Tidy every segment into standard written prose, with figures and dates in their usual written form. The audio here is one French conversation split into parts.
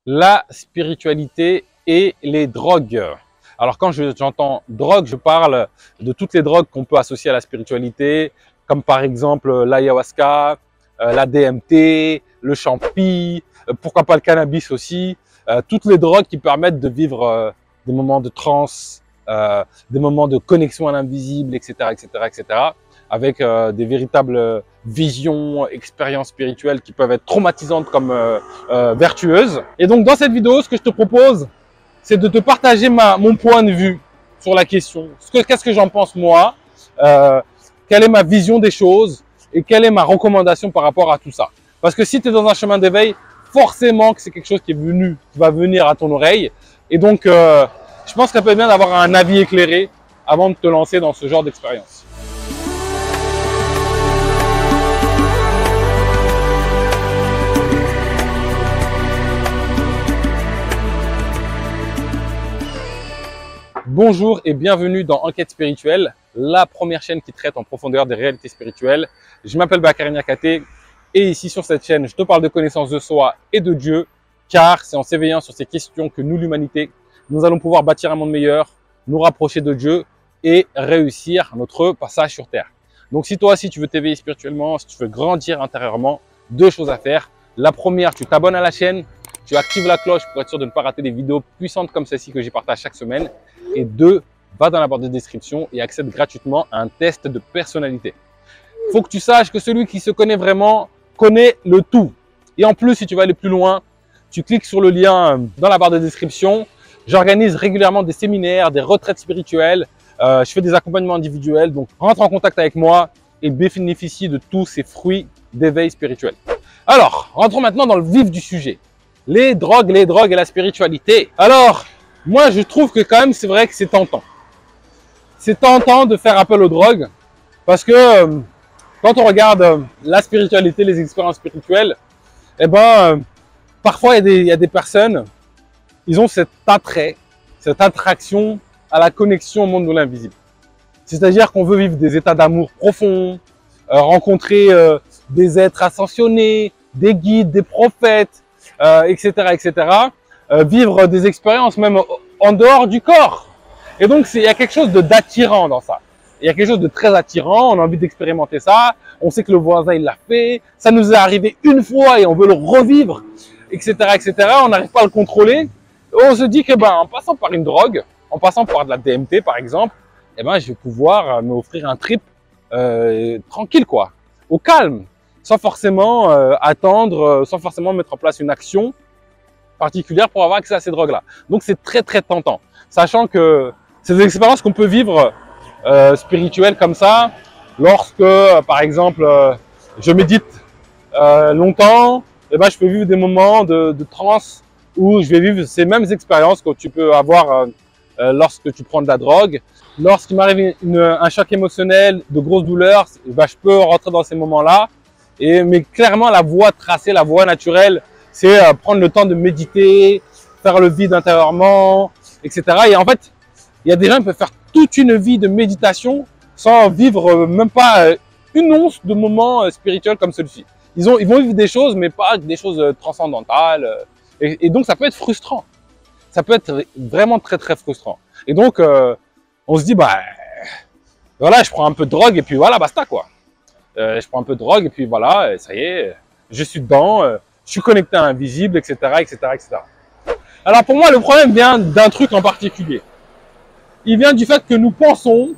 La spiritualité et les drogues. Alors quand j'entends drogue, je parle de toutes les drogues qu'on peut associer à la spiritualité, comme par exemple l'ayahuasca, la DMT, le champi, pourquoi pas le cannabis aussi, toutes les drogues qui permettent de vivre des moments de transe, des moments de connexion à l'invisible, etc., etc., etc., avec des véritables visions, expériences spirituelles qui peuvent être traumatisantes comme vertueuses. Et donc dans cette vidéo, ce que je te propose, c'est de te partager mon point de vue sur la question. Qu'est-ce que j'en pense moi, quelle est ma vision des choses et quelle est ma recommandation par rapport à tout ça. Parce que si tu es dans un chemin d'éveil, forcément que c'est quelque chose qui va venir à ton oreille. Et donc, je pense qu'il peut être bien d'avoir un avis éclairé avant de te lancer dans ce genre d'expérience. Bonjour et bienvenue dans Enquête Spirituelle, la première chaîne qui traite en profondeur des réalités spirituelles. Je m'appelle Bakary Niakaté et ici sur cette chaîne, je te parle de connaissance de soi et de Dieu, car c'est en s'éveillant sur ces questions que nous, l'humanité, nous allons pouvoir bâtir un monde meilleur, nous rapprocher de Dieu et réussir notre passage sur Terre. Donc si toi aussi tu veux t'éveiller spirituellement, si tu veux grandir intérieurement, deux choses à faire. La première, tu t'abonnes à la chaîne, tu actives la cloche pour être sûr de ne pas rater des vidéos puissantes comme celle-ci que j'y partage chaque semaine. Et deux, va dans la barre de description et accède gratuitement à un test de personnalité. Il faut que tu saches que celui qui se connaît vraiment connaît le tout. Et en plus, si tu veux aller plus loin, tu cliques sur le lien dans la barre de description. J'organise régulièrement des séminaires, des retraites spirituelles. Je fais des accompagnements individuels. Donc, rentre en contact avec moi et bénéficie de tous ces fruits d'éveil spirituel. Alors, rentrons maintenant dans le vif du sujet. Les drogues et la spiritualité. Alors, moi, je trouve que quand même, c'est vrai que c'est tentant. C'est tentant de faire appel aux drogues parce que quand on regarde la spiritualité, les expériences spirituelles, eh ben, parfois, il y a des personnes, ils ont cet attrait, cette attraction à la connexion au monde de l'invisible. C'est-à-dire qu'on veut vivre des états d'amour profonds, rencontrer des êtres ascensionnés, des guides, des prophètes, etc., etc., vivre des expériences même en dehors du corps. Et donc, il y a quelque chose d'attirant dans ça. Il y a quelque chose de très attirant, on a envie d'expérimenter ça, on sait que le voisin, il l'a fait, ça nous est arrivé une fois et on veut le revivre, etc., etc., on n'arrive pas à le contrôler. Et on se dit que, en passant par une drogue, en passant par de la DMT, par exemple, je vais pouvoir m'offrir un trip tranquille, quoi, au calme, sans forcément attendre, sans forcément mettre en place une action particulière pour avoir accès à ces drogues-là. Donc, c'est très, très tentant. Sachant que c'est des expériences qu'on peut vivre spirituelles comme ça, lorsque, par exemple, je médite longtemps, je peux vivre des moments de transe où je vais vivre ces mêmes expériences que tu peux avoir lorsque tu prends de la drogue. Lorsqu'il m'arrive un choc émotionnel, de grosses douleurs, je peux rentrer dans ces moments-là. Mais clairement, la voie tracée, la voie naturelle, c'est prendre le temps de méditer, faire le vide intérieurement, etc. Et en fait, il y a des gens qui peuvent faire toute une vie de méditation sans vivre même pas une once de moments spirituels comme celui-ci. Ils vont vivre des choses, mais pas des choses transcendantales. Et donc, ça peut être frustrant. Ça peut être vraiment très, très frustrant. Et donc, on se dit, voilà, je prends un peu de drogue et puis voilà, basta, quoi. Je prends un peu de drogue et puis voilà, ça y est, je suis dedans, je suis connecté à l'invisible, etc., etc., etc. Alors pour moi, le problème vient d'un truc en particulier. Il vient du fait que nous pensons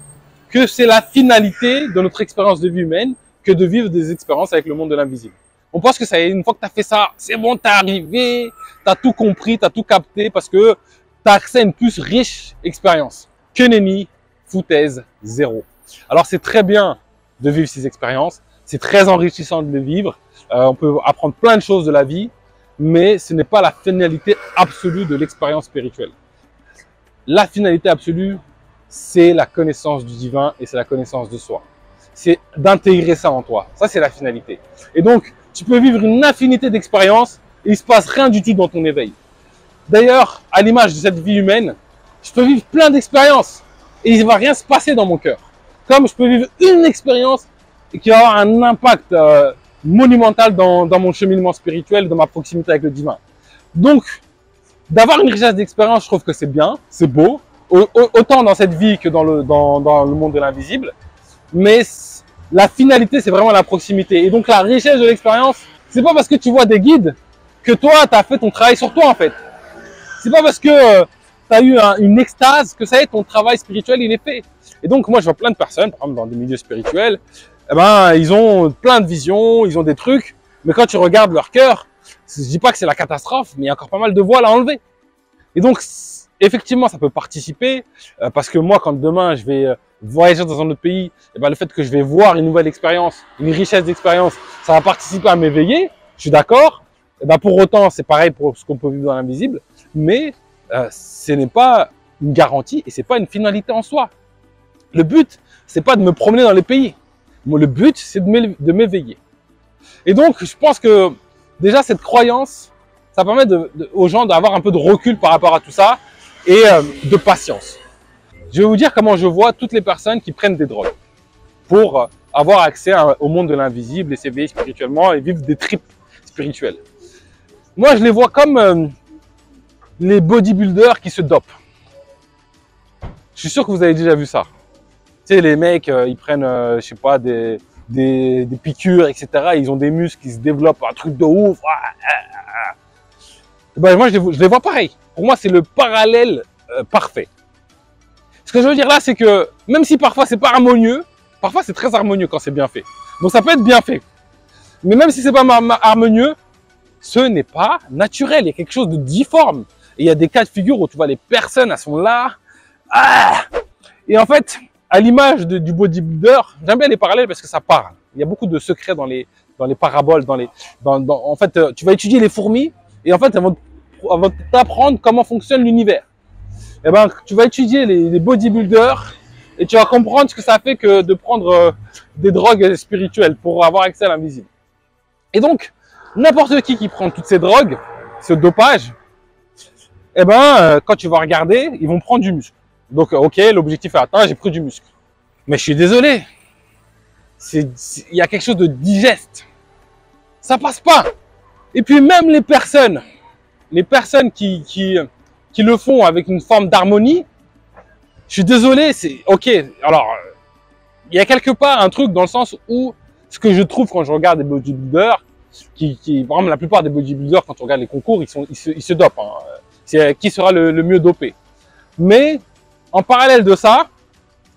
que c'est la finalité de notre expérience de vie humaine que de vivre des expériences avec le monde de l'invisible. On pense que ça y est, une fois que tu as fait ça, c'est bon, t'es arrivé, t'as tout compris, t'as tout capté parce que t'as accès à une plus riche expérience. Que nenni, foutaise, zéro. Alors c'est très bien de vivre ces expériences, c'est très enrichissant de les vivre, on peut apprendre plein de choses de la vie, mais ce n'est pas la finalité absolue de l'expérience spirituelle. La finalité absolue, c'est la connaissance du divin et c'est la connaissance de soi. C'est d'intégrer ça en toi. Ça, c'est la finalité. Et donc, tu peux vivre une infinité d'expériences et il ne se passe rien du tout dans ton éveil. D'ailleurs, à l'image de cette vie humaine, je peux vivre plein d'expériences et il ne va rien se passer dans mon cœur. Comme je peux vivre une expérience et qui va avoir un impact monumental dans mon cheminement spirituel, dans ma proximité avec le divin. Donc, d'avoir une richesse d'expérience, je trouve que c'est bien, c'est beau, autant dans cette vie que dans le monde de l'invisible. Mais la finalité, c'est vraiment la proximité. Et donc la richesse de l'expérience, c'est pas parce que tu vois des guides que toi, tu as fait ton travail sur toi en fait. C'est pas parce que tu as eu une extase que ça y est, ton travail spirituel, il est fait. Et donc moi, je vois plein de personnes, par exemple dans des milieux spirituels, eh ben, ils ont plein de visions, ils ont des trucs, mais quand tu regardes leur cœur, je dis pas que c'est la catastrophe, mais il y a encore pas mal de voiles à enlever. Et donc, effectivement, ça peut participer, parce que moi, quand demain, je vais voyager dans un autre pays, eh ben, le fait que je vais voir une nouvelle expérience, une richesse d'expérience, ça va participer à m'éveiller, je suis d'accord. Eh ben, pour autant, c'est pareil pour ce qu'on peut vivre dans l'invisible, mais ce n'est pas une garantie et c'est pas une finalité en soi. Le but, c'est pas de me promener dans les pays. Moi, le but, c'est de m'éveiller. Et donc, je pense que déjà, cette croyance, ça permet aux gens d'avoir un peu de recul par rapport à tout ça et de patience. Je vais vous dire comment je vois toutes les personnes qui prennent des drogues pour avoir accès au monde de l'invisible et s'éveiller spirituellement et vivre des trips spirituels. Moi, je les vois comme les bodybuilders qui se dopent. Je suis sûr que vous avez déjà vu ça. Tu sais, les mecs, ils prennent, je sais pas, des piqûres, etc. Ils ont des muscles qui se développent, un truc de ouf. Ben, moi, je les vois pareil. Pour moi, c'est le parallèle parfait. Ce que je veux dire là, c'est que même si parfois c'est pas harmonieux, parfois c'est très harmonieux quand c'est bien fait. Donc ça peut être bien fait. Mais même si c'est pas harmonieux, ce n'est pas naturel. Il y a quelque chose de difforme. Et il y a des cas de figure où tu vois les personnes, elles sont là. Et en fait, à l'image du bodybuilder, j'aime bien les parallèles parce que ça parle. Il y a beaucoup de secrets dans les paraboles, en fait, tu vas étudier les fourmis et en fait, elles vont t'apprendre comment fonctionne l'univers. Et ben, tu vas étudier les bodybuilders et tu vas comprendre ce que ça fait que de prendre des drogues spirituelles pour avoir accès à l'invisible. Et donc, n'importe qui prend toutes ces drogues, ce dopage, eh ben, quand tu vas regarder, ils vont prendre du muscle. Donc, ok, l'objectif est atteint, j'ai pris du muscle. Mais je suis désolé, il y a quelque chose de digeste. Ça passe pas. Et puis même les personnes qui le font avec une forme d'harmonie, je suis désolé, c'est ok. Alors, il y a quelque part un truc dans le sens où ce que je trouve quand je regarde des bodybuilders, par exemple, la plupart des bodybuilders, quand on regarde les concours, ils se dopent. Hein. C'est qui sera le mieux dopé. Mais en parallèle de ça,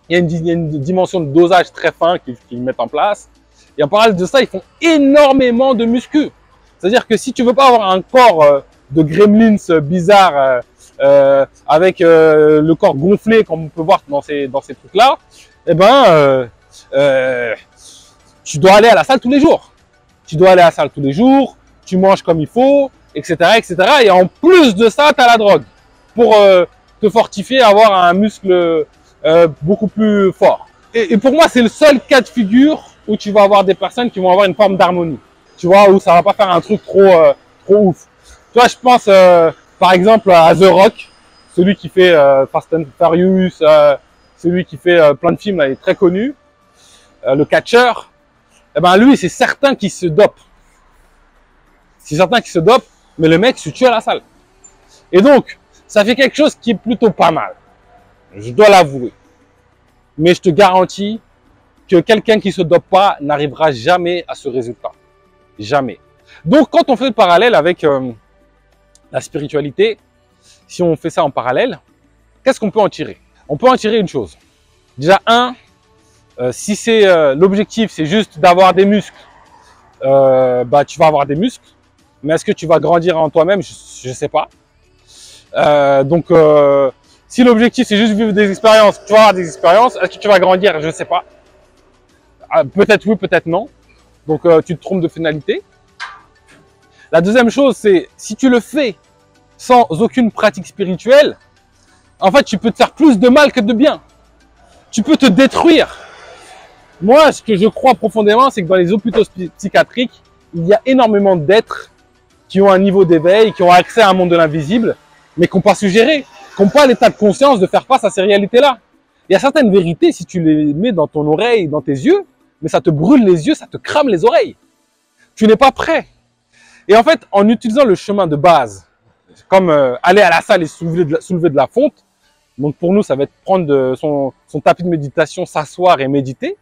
il y a une dimension de dosage très fin qu'ils mettent en place. Et en parallèle de ça, ils font énormément de muscu. C'est-à-dire que si tu veux pas avoir un corps de gremlins bizarre avec le corps gonflé comme on peut voir dans ces trucs-là, eh ben, tu dois aller à la salle tous les jours. Tu dois aller à la salle tous les jours, tu manges comme il faut, etc., etc. Et en plus de ça, tu as la drogue pour te fortifier, avoir un muscle beaucoup plus fort. Et pour moi, c'est le seul cas de figure où tu vas avoir des personnes qui vont avoir une forme d'harmonie. Tu vois, où ça va pas faire un truc trop ouf. Tu vois, je pense par exemple à The Rock, celui qui fait Fast and Furious, celui qui fait plein de films, là, il est très connu, le catcheur. Eh ben lui, c'est certain qu'il se dope. C'est certain qu'il se dope, mais le mec se tue à la salle. Et donc, ça fait quelque chose qui est plutôt pas mal. Je dois l'avouer. Mais je te garantis que quelqu'un qui se dope pas n'arrivera jamais à ce résultat. Jamais. Donc, quand on fait le parallèle avec la spiritualité, si on fait ça en parallèle, qu'est-ce qu'on peut en tirer? On peut en tirer une chose. Déjà, si c'est l'objectif, c'est juste d'avoir des muscles, bah tu vas avoir des muscles. Mais est-ce que tu vas grandir en toi-même? Je ne sais pas. Donc, si l'objectif c'est juste vivre des expériences, tu vas avoir des expériences. Est-ce que tu vas grandir? Je ne sais pas. Peut-être oui, peut-être non. Donc, tu te trompes de finalité. La deuxième chose, c'est si tu le fais sans aucune pratique spirituelle, en fait, tu peux te faire plus de mal que de bien. Tu peux te détruire. Moi, ce que je crois profondément, c'est que dans les hôpitaux psychiatriques, il y a énormément d'êtres qui ont un niveau d'éveil, qui ont accès à un monde de l'invisible, mais qui n'ont pas su gérer, qui n'ont pas l'état de conscience de faire face à ces réalités-là. Il y a certaines vérités, si tu les mets dans ton oreille, dans tes yeux, mais ça te brûle les yeux, ça te crame les oreilles. Tu n'es pas prêt. Et en fait, en utilisant le chemin de base, comme aller à la salle et soulever de la fonte. Donc pour nous, ça va être prendre son tapis de méditation, s'asseoir et méditer.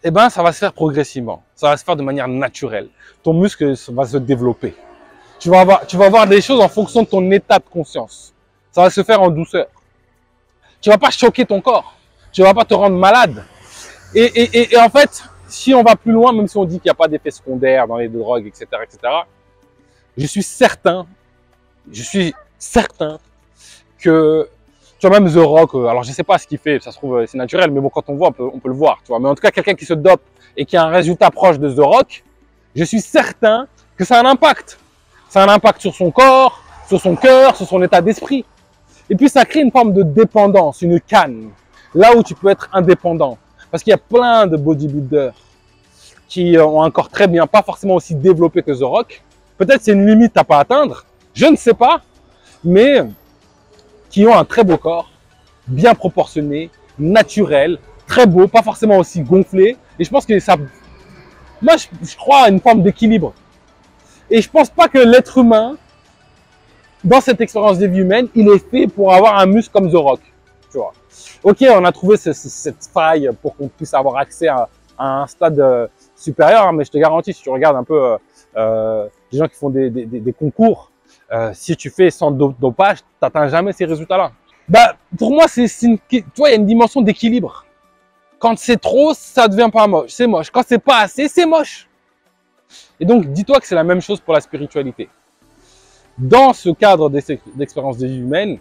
Eh ben, ça va se faire progressivement. Ça va se faire de manière naturelle. Ton muscle va se développer. Tu vas voir des choses en fonction de ton état de conscience. Ça va se faire en douceur. Tu vas pas choquer ton corps. Tu vas pas te rendre malade. Et en fait, si on va plus loin, même si on dit qu'il n'y a pas d'effet secondaire dans les drogues, etc., je suis certain que, tu vois, même The Rock, alors je sais pas ce qu'il fait, ça se trouve, c'est naturel, mais bon, quand on voit, on peut le voir, tu vois. Mais en tout cas, quelqu'un qui se dope et qui a un résultat proche de The Rock, je suis certain que ça a un impact. Ça a un impact sur son corps, sur son cœur, sur son état d'esprit. Et puis, ça crée une forme de dépendance, une canne, là où tu peux être indépendant. Parce qu'il y a plein de bodybuilders qui ont un corps très bien, pas forcément aussi développé que The Rock. Peut-être c'est une limite à pas atteindre, je ne sais pas, mais qui ont un très beau corps, bien proportionné, naturel, très beau, pas forcément aussi gonflé. Et je pense que ça, moi je crois à une forme d'équilibre. Et je pense pas que l'être humain, dans cette expérience de vie humaine, il est fait pour avoir un muscle comme The Rock. Tu vois. Ok, on a trouvé cette faille pour qu'on puisse avoir accès à un stade supérieur, mais je te garantis, si tu regardes un peu les gens qui font des concours, si tu fais sans dopage, tu n'atteins jamais ces résultats-là. Bah, pour moi, tu vois, il y a une dimension d'équilibre. Quand c'est trop, ça devient pas moche, c'est moche. Quand c'est pas assez, c'est moche. Et donc, dis-toi que c'est la même chose pour la spiritualité. Dans ce cadre d'expérience de vie humaine,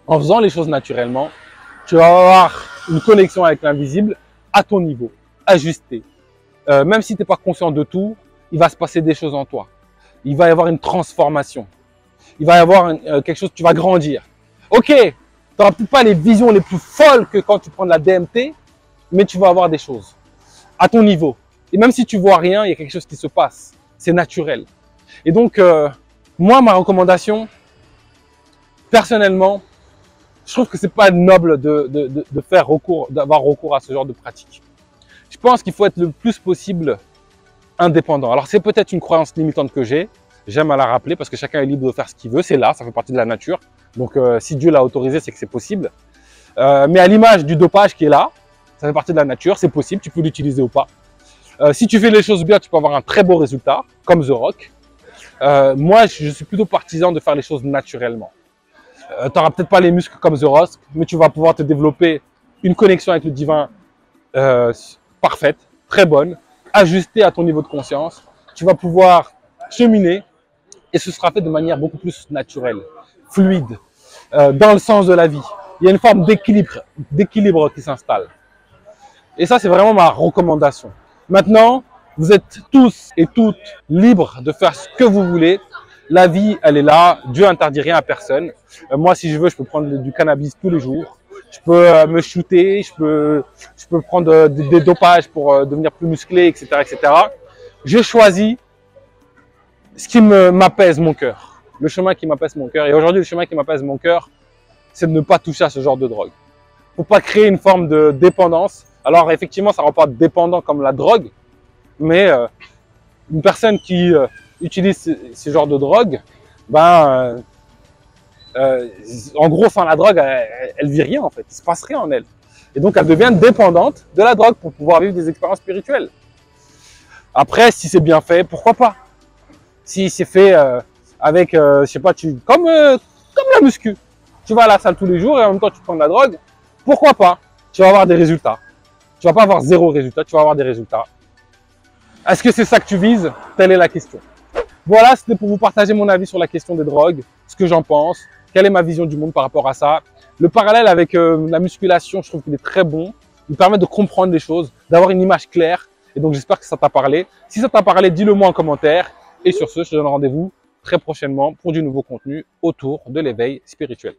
en faisant les choses naturellement, tu vas avoir une connexion avec l'invisible à ton niveau, ajusté. Même si tu n'es pas conscient de tout, il va se passer des choses en toi. Il va y avoir une transformation. Il va y avoir quelque chose, tu vas grandir. Ok, tu n'auras peut-être pas les visions les plus folles que quand tu prends de la DMT, mais tu vas avoir des choses à ton niveau. Et même si tu vois rien, il y a quelque chose qui se passe. C'est naturel. Et donc, moi, ma recommandation, personnellement, je trouve que c'est pas noble d'avoir recours à ce genre de pratique. Je pense qu'il faut être le plus possible indépendant. Alors, c'est peut-être une croyance limitante que j'ai. J'aime à la rappeler parce que chacun est libre de faire ce qu'il veut. C'est là, ça fait partie de la nature. Donc, si Dieu l'a autorisé, c'est que c'est possible. Mais à l'image du dopage qui est là, ça fait partie de la nature, c'est possible, tu peux l'utiliser ou pas. Si tu fais les choses bien, tu peux avoir un très beau résultat, comme The Rock. Moi, je suis plutôt partisan de faire les choses naturellement. Tu n'auras peut-être pas les muscles comme The Rock, mais tu vas pouvoir te développer une connexion avec le divin parfaite, très bonne, ajustée à ton niveau de conscience. Tu vas pouvoir cheminer et ce sera fait de manière beaucoup plus naturelle, fluide, dans le sens de la vie. Il y a une forme d'équilibre qui s'installe. Et ça, c'est vraiment ma recommandation. Maintenant, vous êtes tous et toutes libres de faire ce que vous voulez. La vie, elle est là. Dieu interdit rien à personne. Moi, si je veux, je peux prendre du cannabis tous les jours. Je peux me shooter. Je peux prendre des dopages pour devenir plus musclé, etc., etc. Je choisis ce qui m'apaise mon cœur. Le chemin qui m'apaise mon cœur. Et aujourd'hui, le chemin qui m'apaise mon cœur, c'est de ne pas toucher à ce genre de drogue. Faut pas créer une forme de dépendance. Alors, effectivement, ça rend pas dépendant comme la drogue. Mais une personne qui utilise ce genre de drogue, en gros, sans la drogue, elle vit rien en fait. Il se passe rien en elle. Et donc, elle devient dépendante de la drogue pour pouvoir vivre des expériences spirituelles. Après, si c'est bien fait, pourquoi pas? Si c'est fait avec, je sais pas, comme la muscu. Tu vas à la salle tous les jours et en même temps tu prends de la drogue, pourquoi pas? Tu vas avoir des résultats. Tu vas pas avoir zéro résultat, tu vas avoir des résultats. Est-ce que c'est ça que tu vises? Telle est la question. Voilà, c'était pour vous partager mon avis sur la question des drogues, ce que j'en pense, quelle est ma vision du monde par rapport à ça. Le parallèle avec la musculation, je trouve qu'il est très bon. Il permet de comprendre les choses, d'avoir une image claire. Et donc, j'espère que ça t'a parlé. Si ça t'a parlé, dis-le moi en commentaire. Et sur ce, je te donne rendez-vous très prochainement pour du nouveau contenu autour de l'éveil spirituel.